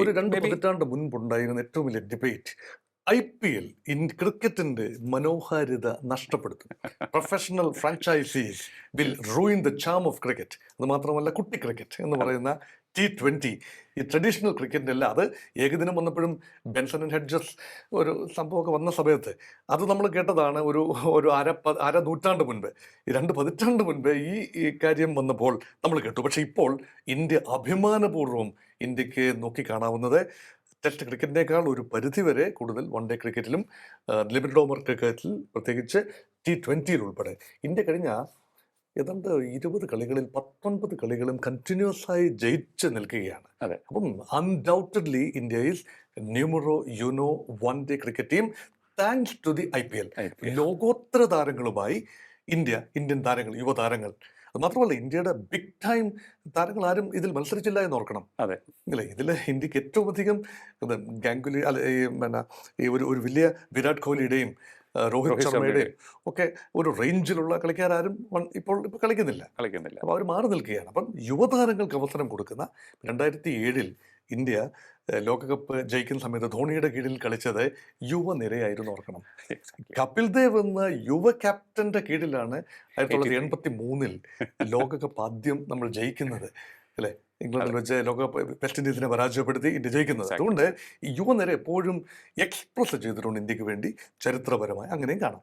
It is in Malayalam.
ഒരു 2 പതിറ്റാണ്ട് മുൻപുണ്ടായിരുന്ന ഏറ്റവും വലിയ ഡിബേറ്റ് IPL ക്രിക്കറ്റിന്റെ മനോഹാരിത നഷ്ടപ്പെടുത്തും. Professional franchises will ruin the charm of cricket. അത് മാത്രമല്ല കുട്ടി ക്രിക്കറ്റ് എന്ന് പറയുന്ന T20 ഈ ട്രഡീഷണൽ ക്രിക്കറ്റിൻ്റെ അല്ല. അത് ഏകദിനം വന്നപ്പോഴും ബെൻസൺ ആൻഡ് ഹെഡ്ജസ് ഒരു സംഭവമൊക്കെ വന്ന സമയത്ത് അത് നമ്മൾ കേട്ടതാണ്. ഒരു ഒരു അര നൂറ്റാണ്ട് മുൻപ്, ഈ 2 പതിറ്റാണ്ട് മുൻപ് ഈ കാര്യം വന്നപ്പോൾ നമ്മൾ കേട്ടു. പക്ഷേ ഇപ്പോൾ ഇന്ത്യ അഭിമാനപൂർവ്വം ഇന്ത്യക്ക് നോക്കിക്കാണാവുന്നത് ടെസ്റ്റ് ക്രിക്കറ്റിനേക്കാൾ ഒരു പരിധിവരെ കൂടുതൽ വൺ ഡേ ക്രിക്കറ്റിലും ലിമിറ്റഡ് ഓവർ ക്രിക്കറ്റിൽ പ്രത്യേകിച്ച് T20 ഉൾപ്പെടെ ഇന്ത്യ കഴിഞ്ഞ ഏതാണ്ട് 20 കളികളിൽ 19 കളികളും കണ്ടിന്യൂസ് ആയി ജയിച്ച് നിൽക്കുകയാണ്. അതെ. അപ്പം undoubtedly India is numero uno one day cricket team thanks to the IPL. ലോകോത്തര താരങ്ങളുമായി ഇന്ത്യൻ താരങ്ങൾ, യുവതാരങ്ങൾ, അത് മാത്രമല്ല ഇന്ത്യയുടെ ബിഗ് ടൈം താരങ്ങൾ ആരും ഇതിൽ മത്സരിച്ചില്ല എന്ന് ഓർക്കണം. അതെ. അല്ലേ, ഇതിൽ ഇന്ത്യക്ക് ഏറ്റവും അധികം ഗാംഗുലി അല്ല ഈ ഒരു വലിയ വിരാട് കോഹ്ലിയുടെയും രോഹിത് ശർമ്മയുടെയും ഒക്കെ ഒരു റേഞ്ചിലുള്ള കളിക്കാരും ഇപ്പോൾ കളിക്കുന്നില്ല. അപ്പോൾ അവർ മാറി നിൽക്കുകയാണ്. അപ്പം യുവതാരങ്ങൾക്ക് അവസരം കൊടുക്കുന്ന 2007 ഇന്ത്യ ലോകകപ്പ് ജയിക്കുന്ന സമയത്ത് ധോണിയുടെ കീഴിൽ കളിച്ചത് യുവനിരയായിരുന്നു ഓർക്കണം. കപിൽ ദേവ് എന്ന യുവ ക്യാപ്റ്റന്റെ കീഴിലാണ് 1983 ലോകകപ്പ് ആദ്യം നമ്മൾ ജയിക്കുന്നത്. അല്ലേ, ഇംഗ്ലണ്ടിൽ വെച്ച് ലോകകപ്പ് വെസ്റ്റ് ഇൻഡീസിനെ പരാജയപ്പെടുത്തി ഇന്ത്യ ജയിക്കുന്നത്. അതുകൊണ്ട് യുവനിര എപ്പോഴും എക്സ്പ്രസ് ചെയ്തിട്ടുണ്ട് ഇന്ത്യക്ക് വേണ്ടി ചരിത്രപരമായി. അങ്ങനെയും കാണാം.